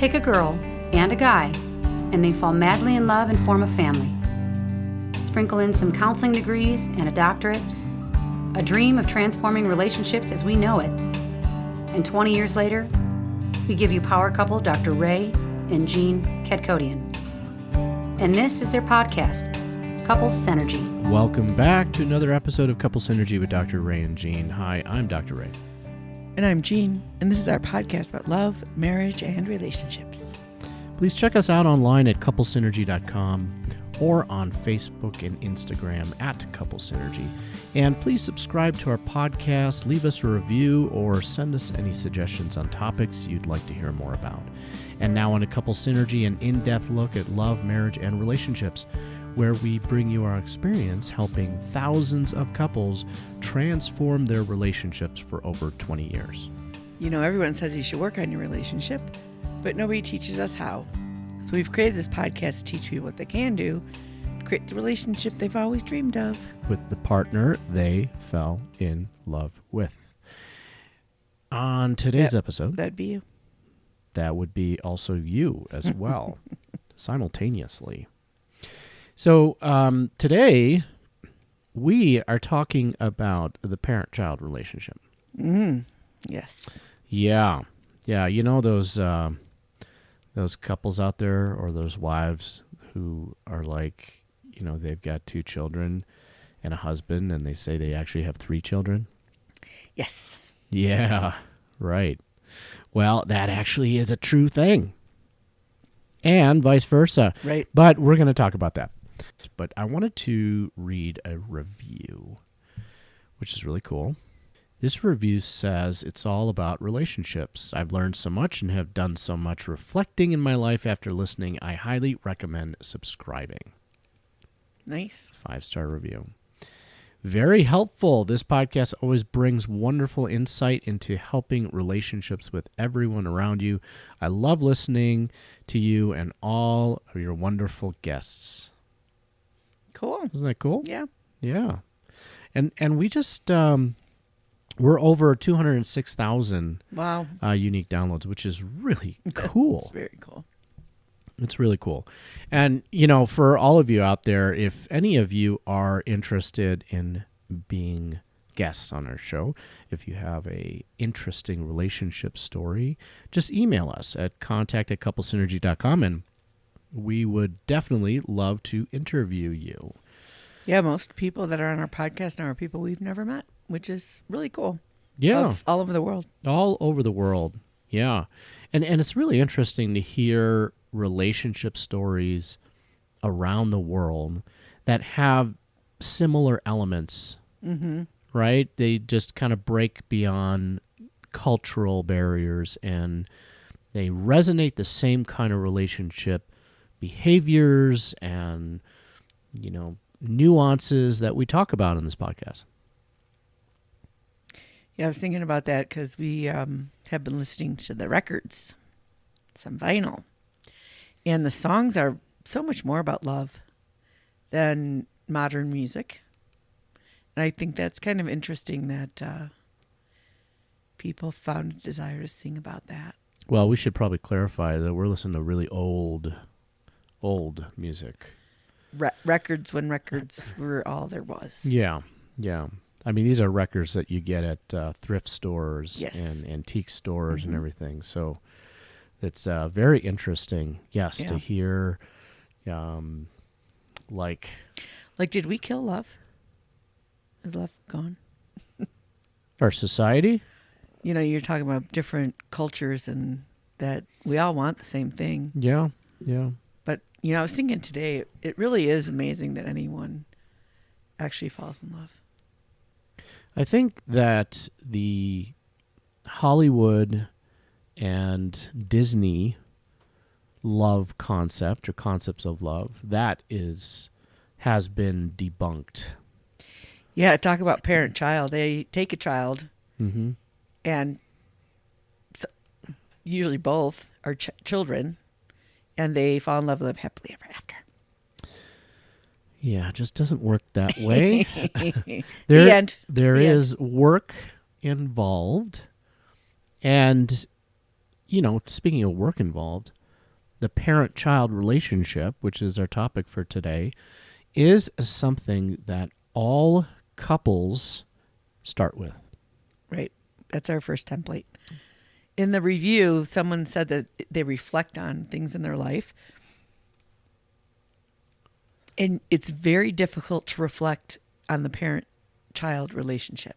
Take a girl and a guy, and they fall madly in love and form a family. Sprinkle in some counseling degrees and a doctorate, a dream of transforming relationships as we know it. And 20 years later, we give you power couple Dr. Ray and Jean Kadkodian. And this is their podcast, Couples Synergy. Welcome back to another episode of Couple Synergy with Dr. Ray and Jean. Hi, I'm Dr. Ray. And I'm Jean, and this is our podcast about love, marriage, and relationships. Please check us out online at couplesynergy.com or on Facebook and Instagram at Couple Synergy. And please subscribe to our podcast, leave us a review, or send us any suggestions on topics you'd like to hear more about. And now on a Couple Synergy, an in-depth look at love, marriage, and relationships, where we bring you our experience helping thousands of couples transform their relationships for over 20 years. You know, everyone says you should work on your relationship, but nobody teaches us how. So we've created this podcast to teach people what they can do to create the relationship they've always dreamed of. With the partner they fell in love with. On today's episode, That'd be you. that would be also you as well, simultaneously. So today, we are talking about the parent-child relationship. Yes. Yeah. You know those couples out there, or those wives who are like, you know, they've got 2 children and a husband, and they say they actually have 3 children? Yes. Yeah, right. Well, that actually is a true thing. And vice versa. Right. But we're going to talk about that. But I wanted to read a review, which is really cool. This review says, it's all about relationships. I've learned so much and have done so much reflecting in my life after listening. I highly recommend subscribing. Nice. 5-star review. Very helpful. This podcast always brings wonderful insight into helping relationships with everyone around you. I love listening to you and all of your wonderful guests. Cool. Isn't that cool? Yeah. Yeah. And we just, we're over 206,000 Wow. unique downloads, which is really cool. It's very cool. It's really cool. And, you know, for all of you out there, if any of you are interested in being guests on our show, if you have a interesting relationship story, just email us at contact@couplesynergy.com, and we would definitely love to interview you. Yeah, most people that are on our podcast now are people we've never met, which is really cool. Yeah. Of all over the world. All over the world. Yeah. And it's really interesting to hear relationship stories around the world that have similar elements, right? They just kind of break beyond cultural barriers, and they resonate the same kind of relationship behaviors and, you know, nuances that we talk about in this podcast. Yeah, I was thinking about that because we have been listening to the records, some vinyl. And the songs are so much more about love than modern music. And I think that's kind of interesting that people found a desire to sing about that. Well, we should probably clarify that we're listening to really old music. Records when records were all there was. Yeah. I mean, these are records that you get at thrift stores Yes. and antique stores and everything. So it's very interesting, to hear, like, did we kill love? Is love gone? our society. You know, you're talking about different cultures and that we all want the same thing. Yeah. But, you know, I was thinking today, it really is amazing that anyone actually falls in love. I think that the Hollywood and Disney love concept, or concepts of love, that has been debunked. Yeah, talk about parent-child. They take a child, and so, usually both are children, and they fall in love and live happily ever after. Yeah, it just doesn't work that way. The end. There is work involved, and speaking of work involved, the parent-child relationship, which is our topic for today, is something that all couples start with. Right. That's our first template. In the review, someone said that they reflect on things in their life. And it's very difficult to reflect on the parent-child relationship.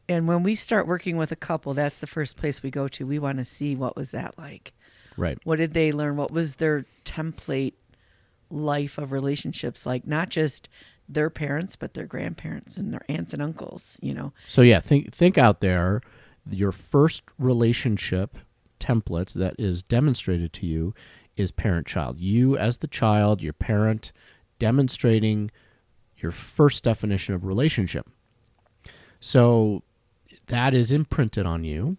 And when we start working with a couple, that's the first place we go to. We want to see what was that like. Right. What did they learn? What was their template life of relationships like? Not just their parents, but their grandparents and their aunts and uncles, So yeah, think out there. Your first relationship template that is demonstrated to you is parent-child. You as the child, your parent, demonstrating your first definition of relationship. So that is imprinted on you.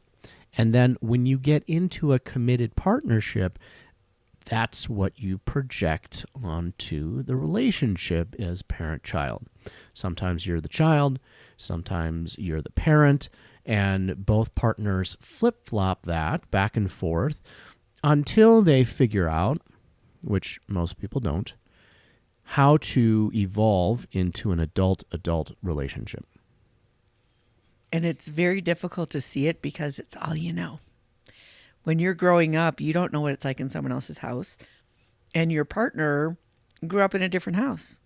And then when you get into a committed partnership, that's what you project onto the relationship as parent-child. Sometimes you're the child, sometimes you're the parent, and both partners flip-flop that back and forth until they figure out, which most people don't, how to evolve into an adult-adult relationship. And it's very difficult to see it because it's all you know. When you're growing up, you don't know what it's like in someone else's house. And your partner grew up in a different house.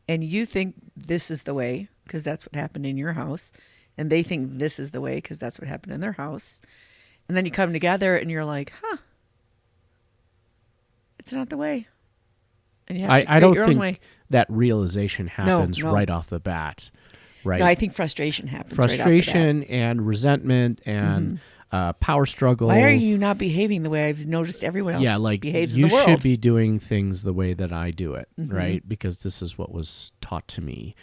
And you think this is the way because that's what happened in your house. And they think this is the way because that's what happened in their house. And then you come together and you're like, it's not the way. And you have to I don't your own think way. that realization happens No. right off the bat. Right. No, I think frustration happens. Frustration right off the bat. and resentment and power struggle. Why are you not behaving the way I've noticed everyone else behaves in you the world? should be doing things the way that I do it, right? Because this is what was taught to me.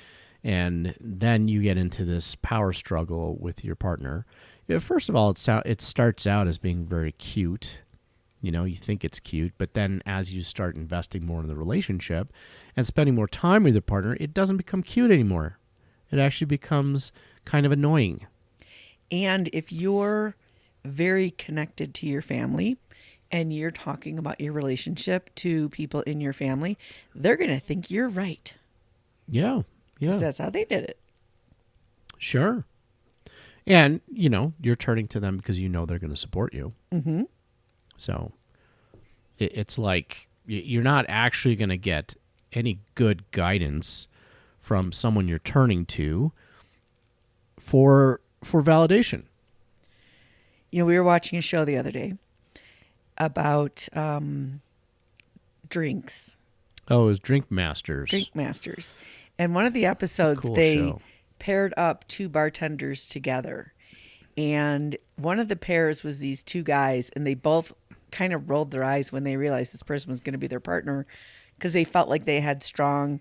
And then you get into this power struggle with your partner. First of all, it starts out as being very cute. You think it's cute, but then as you start investing more in the relationship and spending more time with your partner, it doesn't become cute anymore. It actually becomes kind of annoying. And if you're very connected to your family and you're talking about your relationship to people in your family, they're going to think you're right. Yeah. 'Cause that's how they did it. Sure. And, you're turning to them because they're going to support you. Mm-hmm. So it's like you're not actually going to get any good guidance from someone you're turning to for validation. We were watching a show the other day about drinks. Oh, it was Drink Masters. Drink Masters. And one of the episodes, Cool they show. paired up two bartenders together. And one of the pairs was these two guys, and they both kind of rolled their eyes when they realized this person was going to be their partner because they felt like they had strong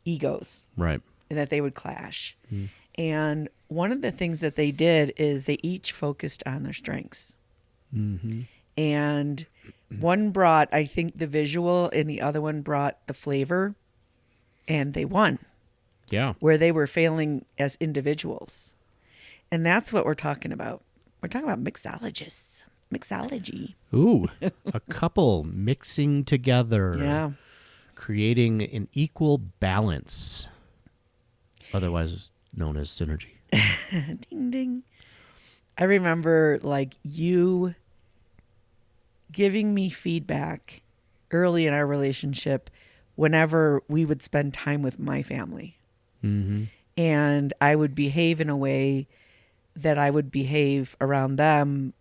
egos. Right. And that they would clash. And one of the things that they did is they each focused on their strengths. Mm-hmm. And one brought, I think, the visual, and the other one brought the flavor, and they won. Yeah. Where they were failing as individuals. And that's what we're talking about. We're talking about mixologists. Mixology. Ooh, a couple mixing together. Yeah. Creating an equal balance, otherwise known as synergy. Ding, ding. I remember you giving me feedback early in our relationship whenever we would spend time with my family. Mm-hmm. And I would behave in a way that I would behave around them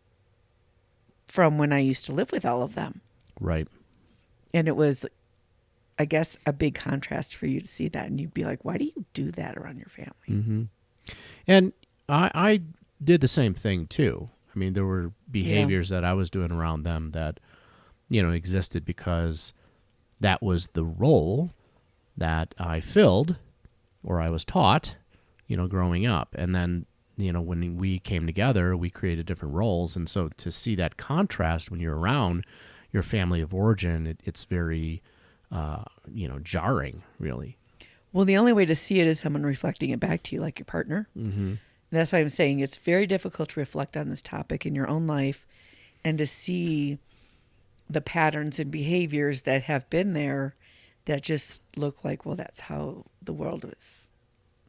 from when I used to live with all of them. Right. And it was, I guess, a big contrast for you to see that. And you'd be like, why do you do that around your family? Mm-hmm. And I did the same thing too. I mean, there were behaviors that I was doing around them that, existed because that was the role that I filled or I was taught, growing up. And then, when we came together, we created different roles. And so to see that contrast when you're around your family of origin, it's very, jarring, really. Well, the only way to see it is someone reflecting it back to you, like your partner. Mm-hmm. That's why I'm saying it's very difficult to reflect on this topic in your own life and to see the patterns and behaviors that have been there that just look like, well, that's how the world is.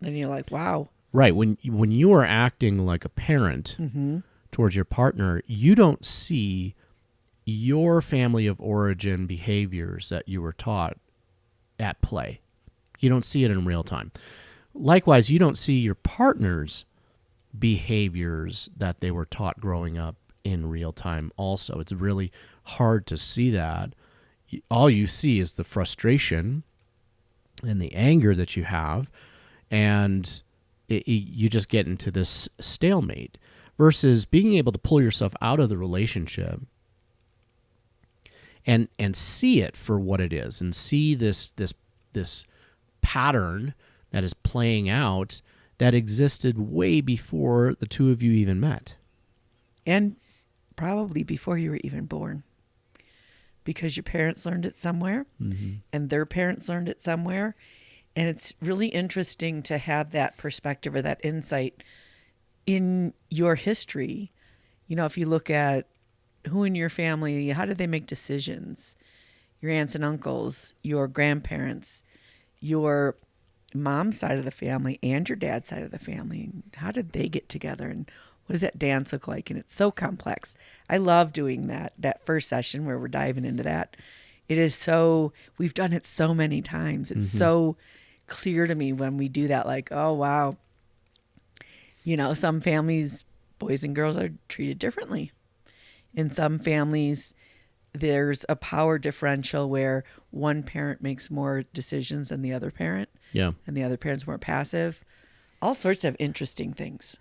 Then you're like, wow. Right. When you are acting like a parent towards your partner, you don't see your family of origin behaviors that you were taught at play. You don't see it in real time. Likewise, you don't see your partner's behaviors that they were taught growing up in real time also. It's really hard to see that. All you see is the frustration and the anger that you have, and you just get into this stalemate versus being able to pull yourself out of the relationship and see it for what it is, and see this pattern that is playing out that existed way before the two of you even met. And probably before you were even born. Because your parents learned it somewhere, and their parents learned it somewhere. And it's really interesting to have that perspective or that insight in your history. You know, if you look at who in your family, how did they make decisions? Your aunts and uncles, your grandparents, your mom's side of the family and your dad's side of the family. How did they get together, and what does that dance look like? And it's so complex. I love doing that first session where we're diving into that. It is so, we've done it so many times. It's so clear to me when we do that, like, oh, wow. You know, some families, boys and girls are treated differently. In some families, there's a power differential where one parent makes more decisions than the other parent. Yeah. And the other parent's more passive. All sorts of interesting things.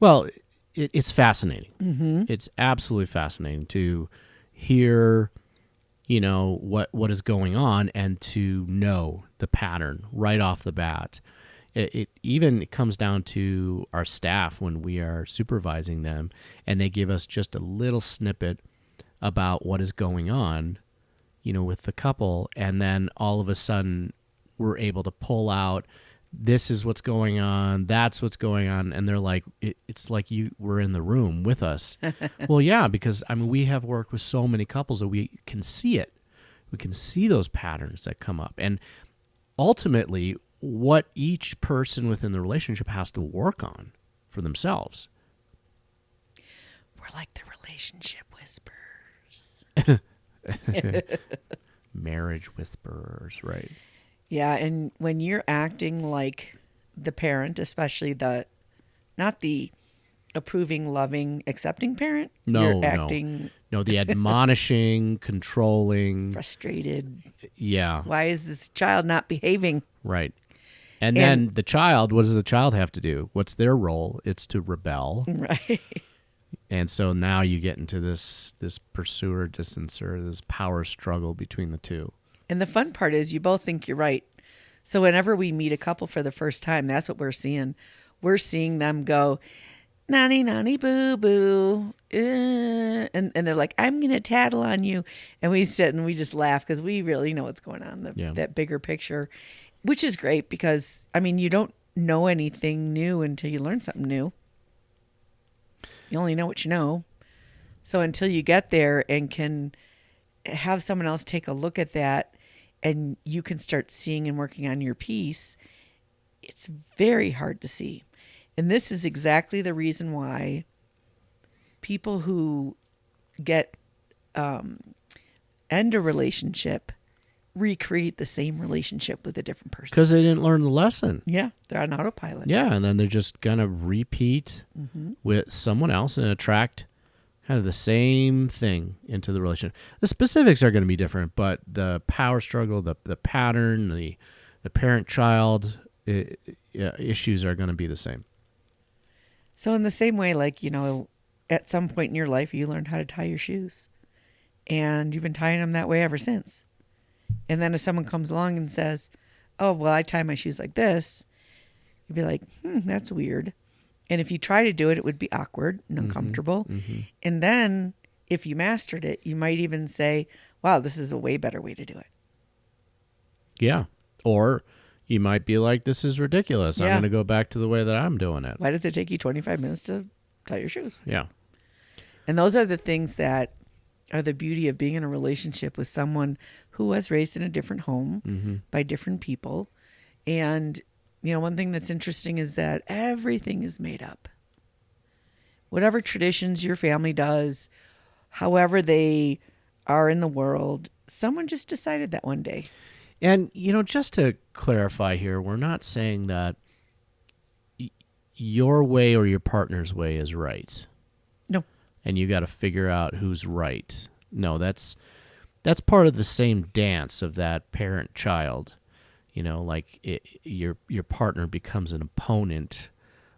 Well, it's fascinating. It's absolutely fascinating to hear, you know, what is going on and to know the pattern right off the bat. It even comes down to our staff when we are supervising them, and they give us just a little snippet about what is going on, you know, with the couple, and then all of a sudden we're able to pull out, this is what's going on, that's what's going on, and they're like, it's like you were in the room with us. Well, yeah, because I mean, we have worked with so many couples that we can see it. We can see those patterns that come up, and ultimately what each person within the relationship has to work on for themselves. We're like the relationship whisperers. Marriage whisperers, right? Yeah, and when you're acting like the parent, especially not the approving, loving, accepting parent, you're acting No, the admonishing, controlling, frustrated. Yeah. Why is this child not behaving? Right. And then the child, what does the child have to do? What's their role? It's to rebel. Right. And so now you get into this pursuer, distancer, this power struggle between the two. And the fun part is you both think you're right. So whenever we meet a couple for the first time, that's what we're seeing. We're seeing them go, nanny, nanny, boo, boo. And they're like, I'm going to tattle on you. And we sit and we just laugh because we really know what's going on, that bigger picture, which is great because, I mean, you don't know anything new until you learn something new. You only know what you know. So until you get there and can have someone else take a look at that and you can start seeing and working on your piece, it's very hard to see. And this is exactly the reason why people who end a relationship recreate the same relationship with a different person. Because they didn't learn the lesson. Yeah, they're on autopilot. Yeah, and then they're just going to repeat with someone else and attract kind of the same thing into the relationship. The specifics are going to be different, but the power struggle, the pattern, the parent-child issues are going to be the same. So in the same way, like, you know, at some point in your life, you learned how to tie your shoes. And you've been tying them that way ever since. And then if someone comes along and says, oh, well, I tie my shoes like this, you'd be like, that's weird. And if you try to do it, it would be awkward and uncomfortable. And then if you mastered it, you might even say, wow, this is a way better way to do it. Yeah. Or you might be like, this is ridiculous. I'm going to go back to the way that I'm doing it. Why does it take you 25 minutes to tie your shoes? Yeah. And those are the things that are the beauty of being in a relationship with someone who was raised in a different home by different people. And, one thing that's interesting is that everything is made up. Whatever traditions your family does, however they are in the world, someone just decided that one day. And, just to clarify here, we're not saying that your way or your partner's way is right. No. And you got to figure out who's right. No, that's part of the same dance of that parent-child. Your partner becomes an opponent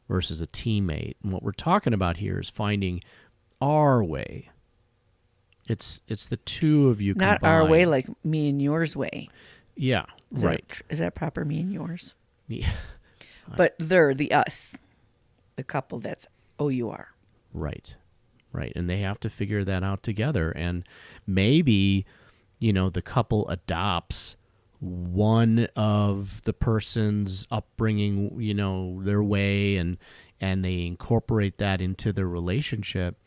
versus a teammate. And what we're talking about here is finding our way. It's the two of you Not combined. our way, like me and yours way. Yeah, right. Is that proper, me and yours? Yeah. But they're the us, the couple that's OUR. Right. And they have to figure that out together. And maybe, the couple adopts one of the person's upbringing, their way, and they incorporate that into their relationship.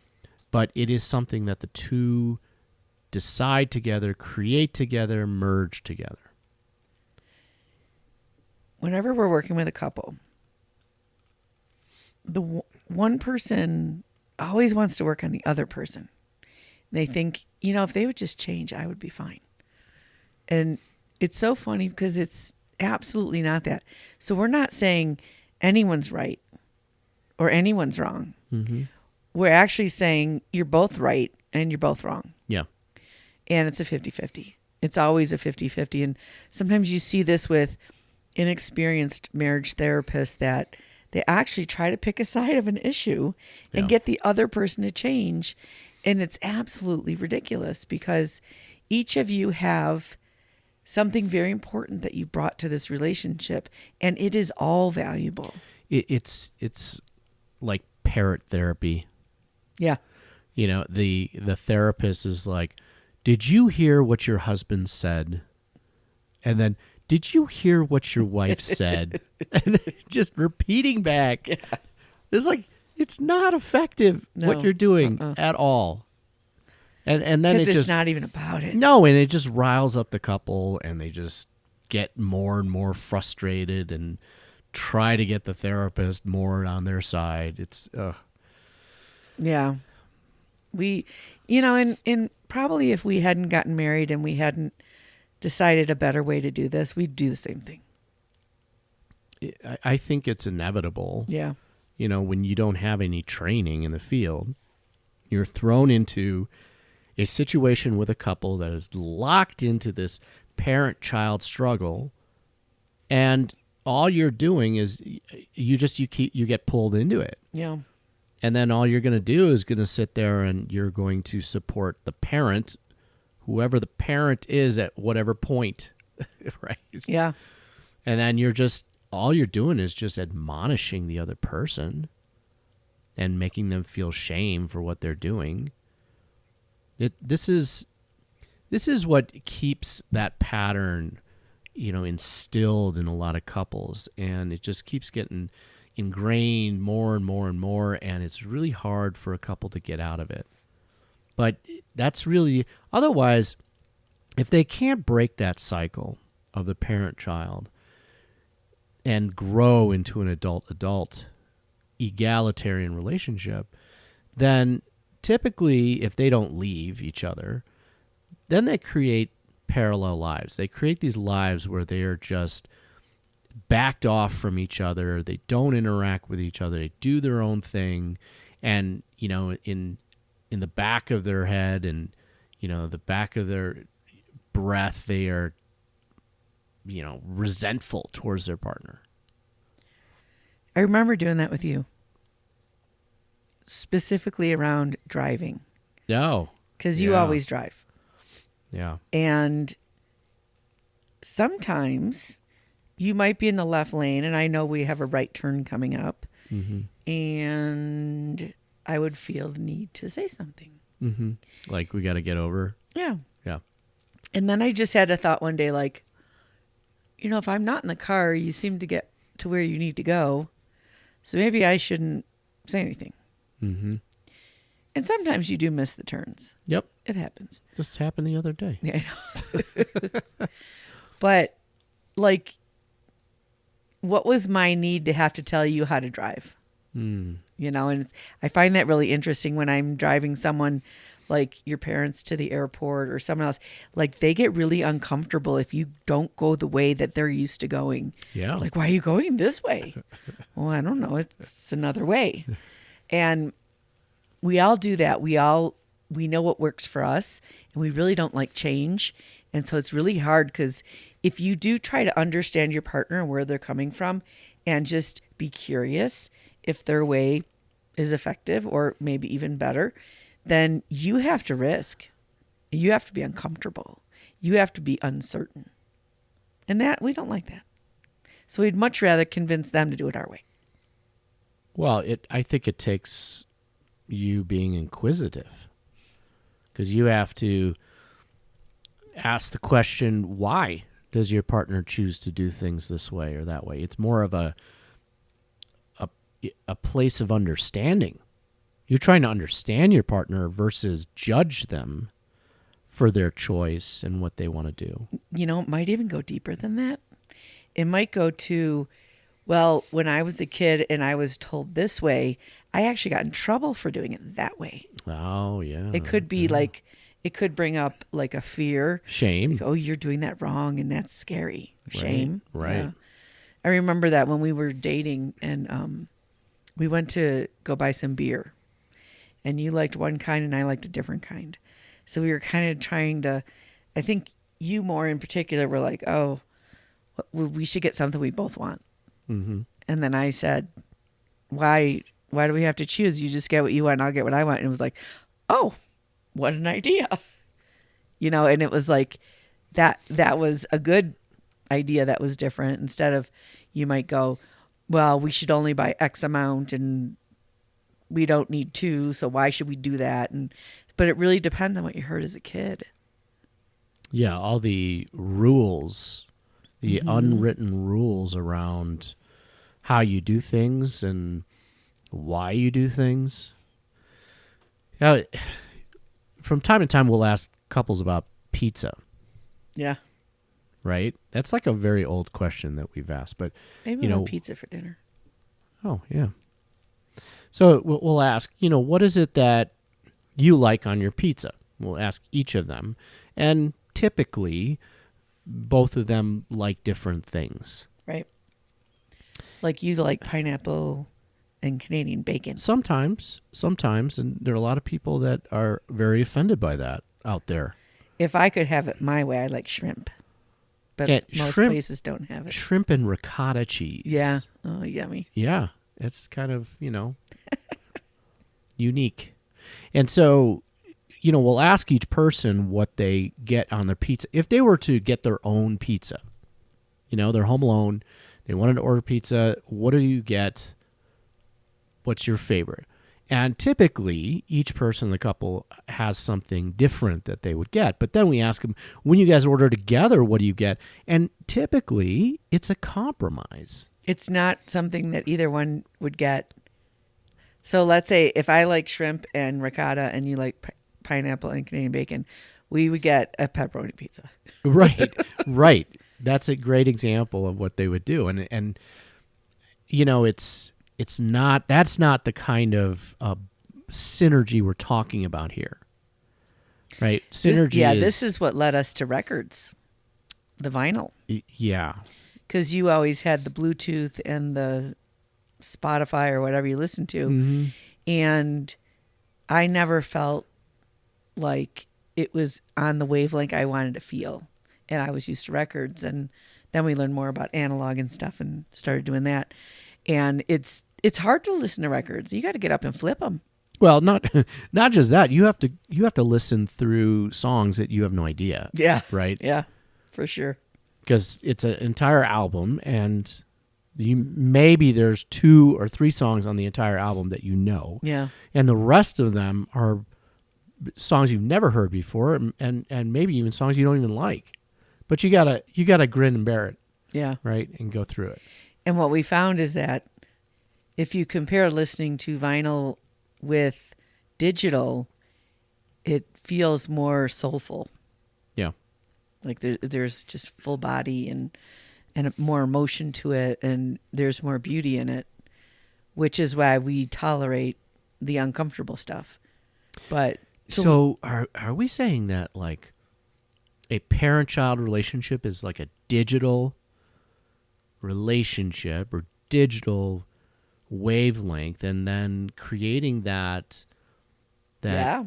But it is something that the two decide together, create together, merge together. Whenever we're working with a couple, the one person always wants to work on the other person. They think, if they would just change, I would be fine. And it's so funny because it's absolutely not that. So we're not saying anyone's right or anyone's wrong. Mm-hmm. We're actually saying you're both right and you're both wrong. Yeah. And it's a 50-50. It's always a 50-50. And sometimes you see this with inexperienced marriage therapists that they actually try to pick a side of an issue and get the other person to change. And it's absolutely ridiculous because each of you have something very important that you brought to this relationship, and it is all valuable. It's like parrot therapy. Yeah. The therapist is like, did you hear what your husband said? And then, did you hear what your wife said? And then just repeating back. Yeah. It's not effective what you're doing at all. And then it's not even about it. No, and it just riles up the couple, and they just get more and more frustrated and try to get the therapist more on their side. It's Yeah. We, and probably if we hadn't gotten married and we hadn't decided a better way to do this, we'd do the same thing. I think it's inevitable. Yeah. When you don't have any training in the field, you're thrown into a situation with a couple that is locked into this parent-child struggle, and all you're doing is you get pulled into it. Yeah. And then all you're going to do is going to sit there and you're going to support the parent, whoever the parent is at whatever point, right? Yeah. And then all you're doing is just admonishing the other person and making them feel shame for what they're doing. This is what keeps that pattern, instilled in a lot of couples, and it just keeps getting ingrained more and more and more, and it's really hard for a couple to get out of it. But that's really, otherwise, if they can't break that cycle of the parent-child and grow into an adult egalitarian relationship, then typically, if they don't leave each other, then they create parallel lives. They create these lives where they are just backed off from each other. They don't interact with each other. They do their own thing. And, in the back of their head and, the back of their breath, they are, resentful towards their partner. I remember doing that with you. Specifically around driving. No. Because you always drive. Yeah. And sometimes you might be in the left lane, and I know we have a right turn coming up, and I would feel the need to say something. Mm-hmm. Like, we got to get over. Yeah. Yeah. And then I just had a thought one day, like, if I'm not in the car, you seem to get to where you need to go, so maybe I shouldn't say anything. Mm-hmm. And sometimes you do miss the turns. Yep. It happens. Just happened the other day. Yeah, I know. But, like, what was my need to have to tell you how to drive? Hmm. You know, and I find that really interesting when I'm driving someone like your parents to the airport or someone else. Like, they get really uncomfortable if you don't go the way that they're used to going. Yeah. Like, why are you going this way? Well, I don't know. It's another way. And we all do that. We know what works for us, and we really don't like change. And so it's really hard because if you do try to understand your partner and where they're coming from and just be curious if their way is effective or maybe even better, then you have to risk. You have to be uncomfortable. You have to be uncertain. And that, we don't like that. So we'd much rather convince them to do it our way. Well, I think it takes you being inquisitive, because you have to ask the question, why does your partner choose to do things this way or that way? It's more of a place of understanding. You're trying to understand your partner versus judge them for their choice and what they want to do. You know, it might even go deeper than that. It might go to, well, when I was a kid and I was told this way, I actually got in trouble for doing it that way. Oh, yeah. It could be like, it could bring up like a fear. Shame. Like, oh, you're doing that wrong and that's scary. Shame. Right. Yeah. I remember that when we were dating and we went to go buy some beer. And you liked one kind and I liked a different kind. So we were kind of trying to, I think you more in particular were like, oh, we should get something we both want. Mm-hmm. And then I said, why do we have to choose? You just get what you want and I'll get what I want. And it was like, oh, what an idea. You know, and it was like that was a good idea that was different. Instead of, you might go, well, we should only buy X amount and we don't need two, so why should we do that? But it really depends on what you heard as a kid. Yeah, all the rules, the unwritten rules around how you do things and why you do things. Now, from time to time, we'll ask couples about pizza, Yeah. right? That's like a very old question that we've asked, but Maybe we'll have pizza for dinner. Oh, yeah. So we'll ask, what is it that you like on your pizza? We'll ask each of them. And typically, both of them like different things. Right. Like you like pineapple and Canadian bacon. Sometimes. And there are a lot of people that are very offended by that out there. If I could have it my way, I like shrimp. But most places don't have it. Shrimp and ricotta cheese. Yeah. Oh, yummy. Yeah. It's kind of, unique. And so, we'll ask each person what they get on their pizza. If they were to get their own pizza, they're home alone, they wanted to order pizza, what do you get? What's your favorite? And typically, each person in the couple has something different that they would get. But then we ask them, when you guys order together, what do you get? And typically, it's a compromise. It's not something that either one would get. So let's say if I like shrimp and ricotta and you like pineapple and Canadian bacon, we would get a pepperoni pizza. Right. That's a great example of what they would do. And that's not the kind of synergy we're talking about here. Right? Synergy this is what led us to records, the vinyl. Yeah. Because you always had the Bluetooth and the Spotify or whatever you listen to. Mm-hmm. And I never felt like it was on the wavelength I wanted to feel. And I was used to records. And then we learned more about analog and stuff and started doing that. And it's hard to listen to records. You got to get up and flip them. Well, not just that. You have to listen through songs that you have no idea. Yeah. Right? Yeah, for sure. Because it's an entire album, and maybe there's 2 or 3 songs on the entire album that you know. Yeah. And the rest of them are songs you've never heard before, and maybe even songs you don't even like. But you gotta grin and bear it. Yeah. Right? And go through it. And what we found is that if you compare listening to vinyl with digital, it feels more soulful. Yeah. Like there's just full body and more emotion to it, and there's more beauty in it, which is why we tolerate the uncomfortable stuff. But So are we saying that like a parent-child relationship is like a digital relationship or digital wavelength, and then creating that yeah,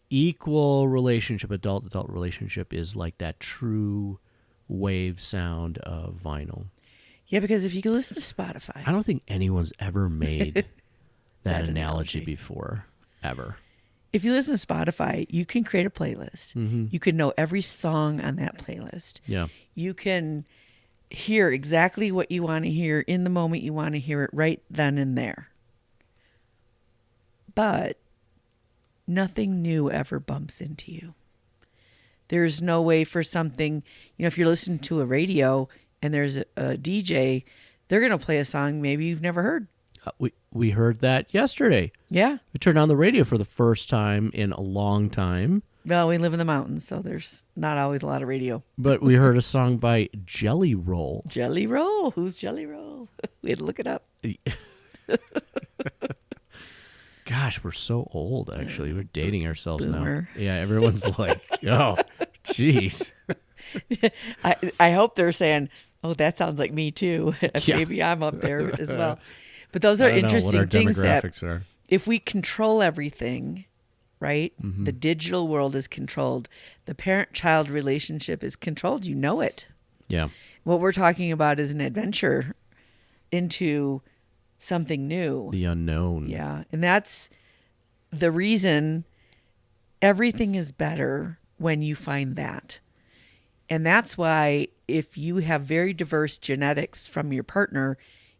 equal relationship, adult relationship, is like that true wave sound of vinyl? yeah, because if you listen to Spotify, I don't think anyone's ever made that That analogy analogy. before, ever. if you listen to Spotify, you can create a playlist. Mm-hmm. You can know every song on that playlist. Yeah. You can hear exactly what you want to hear in the moment you want to hear it, right then and there. But nothing new ever bumps into you. There's no way for something, if you're listening to a radio and there's a DJ, they're going to play a song maybe you've never heard. We heard that yesterday. Yeah. We turned on the radio for the first time in a long time, Well, we live in the mountains, so there's not always a lot of radio. but we heard a song by Jelly Roll. Jelly Roll. Who's Jelly Roll? We had to look it up. Gosh, we're so old, actually. We're dating ourselves Boomer. now. Yeah, everyone's like, oh, jeez. I hope they're saying, oh, that sounds like me too. Yeah. Maybe I'm up there as well. But those are I don't know what interesting our things that demographics are. if we control everything, right? Mm-hmm. The digital world is controlled. The parent-child relationship is controlled. You know it. Yeah. What we're talking about is an adventure into something new. The unknown. Yeah. And that's the reason everything is better when you find that. And that's why if you have very diverse genetics from your partner,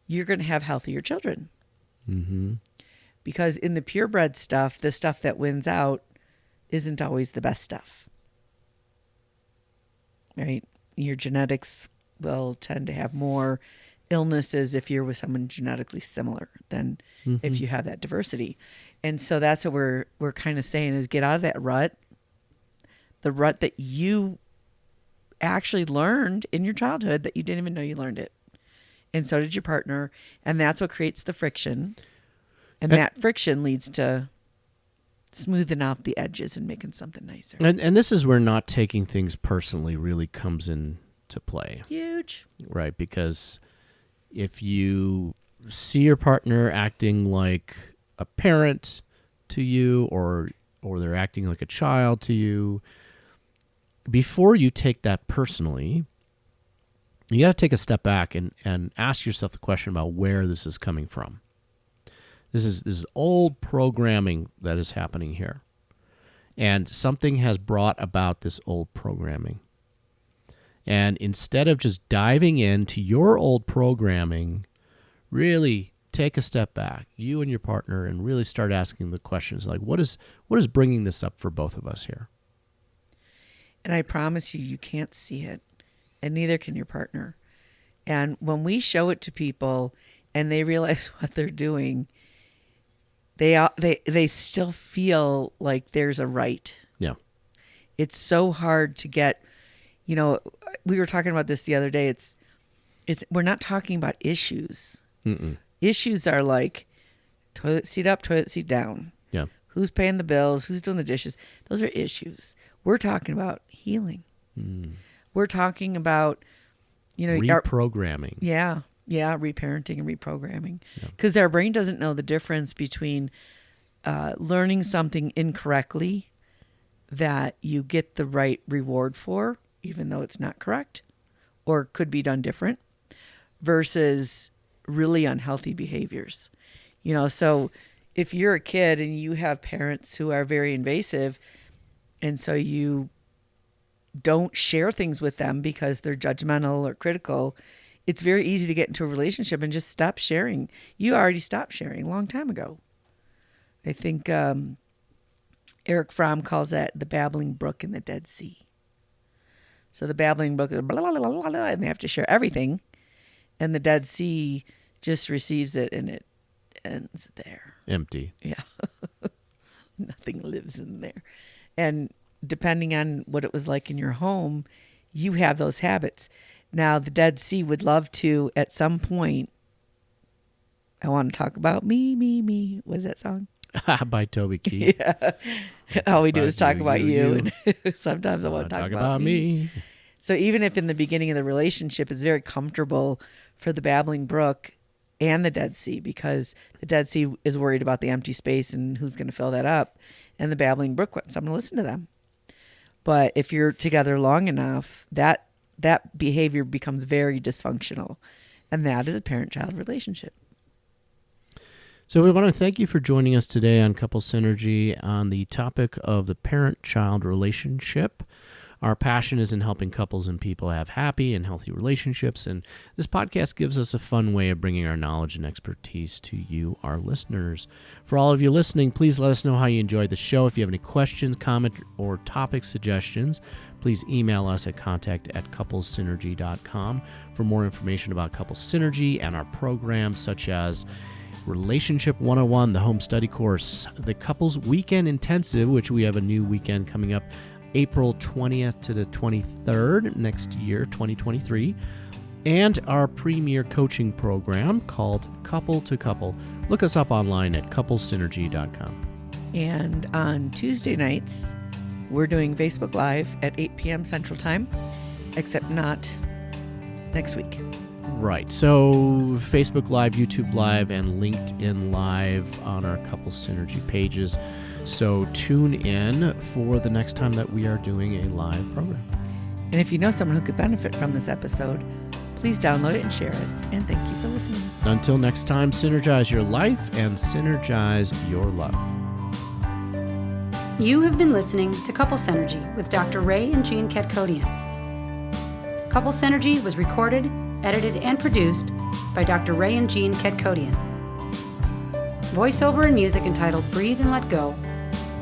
you're going to have healthier children. Mm-hmm. Because in the purebred stuff, the stuff that wins out isn't always the best stuff. Right? Your genetics will tend to have more illnesses if you're with someone genetically similar than if you have that diversity. And so that's what we're kind of saying is get out of that rut. The rut that you actually learned in your childhood that you didn't even know you learned it. And so did your partner. And that's what creates the friction. And that friction leads to smoothing out the edges and making something nicer. And this is where not taking things personally really comes into play. Huge. Right, because if you see your partner acting like a parent to you or they're acting like a child to you, before you take that personally, you got to take a step back and ask yourself the question about where this is coming from. This is old programming that is happening here. And something has brought about this old programming. And instead of just diving into your old programming, really take a step back, you and your partner, and really start asking the questions like, what is bringing this up for both of us here? And I promise you can't see it, and neither can your partner. And when we show it to people and they realize what they're doing, they still feel like there's a right. Yeah. It's so hard to get, we were talking about this the other day. It's we're not talking about issues. Mm-mm. Issues are like toilet seat up, toilet seat down. Yeah. Who's paying the bills? Who's doing the dishes? Those are issues. We're talking about healing. We're talking about, Reprogramming. Yeah, reparenting and reprogramming. Because our brain doesn't know the difference between learning something incorrectly that you get the right reward for, even though it's not correct or could be done different, versus really unhealthy behaviors. So if you're a kid and you have parents who are very invasive, and so you don't share things with them because they're judgmental or critical, it's very easy to get into a relationship and just stop sharing. You already stopped sharing a long time ago. I think Eric Fromm calls that the babbling brook in the Dead Sea. So the babbling brook is blah, blah, blah, blah, blah, and they have to share everything. And the Dead Sea just receives it and it ends there. Empty. Yeah. Nothing lives in there. And depending on what it was like in your home, you have those habits. Now, the Dead Sea would love to, at some point, I want to talk about me. What is that song? By Toby Keith. Yeah. All we do is talk about you. And sometimes I want to talk about me. So even if in the beginning of the relationship it's very comfortable for the babbling brook and the Dead Sea, because the Dead Sea is worried about the empty space and who's going to fill that up, and the babbling brook wants someone to listen to them. But if you're together long enough, that behavior becomes very dysfunctional, and that is a parent-child relationship. So we want to thank you for joining us today on Couple Synergy on the topic of the parent-child relationship. Our passion is in helping couples and people have happy and healthy relationships, and this podcast gives us a fun way of bringing our knowledge and expertise to you, our listeners. For all of you listening, please let us know how you enjoyed the show. If you have any questions, comments, or topic suggestions, please email us at contact@couplessynergy.com for more information about Couple Synergy and our programs such as Relationship 101, the home study course, the Couples Weekend Intensive, which we have a new weekend coming up April 20th to the 23rd next year, 2023, and our premier coaching program called Couple to Couple. Look us up online at couplesynergy.com. And on Tuesday nights, we're doing Facebook Live at 8 p.m. Central Time, except not next week. Right. So Facebook Live, YouTube Live, and LinkedIn Live on our Couple Synergy pages. So tune in for the next time that we are doing a live program. And if you know someone who could benefit from this episode, please download it and share it. And thank you for listening. Until next time, synergize your life and synergize your love. You have been listening to Couple Synergy with Dr. Ray and Jean Ketkodian. Couple Synergy was recorded, edited, and produced by Dr. Ray and Jean Ketkodian. Voiceover and music entitled Breathe and Let Go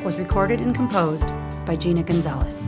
was recorded and composed by Gina Gonzalez.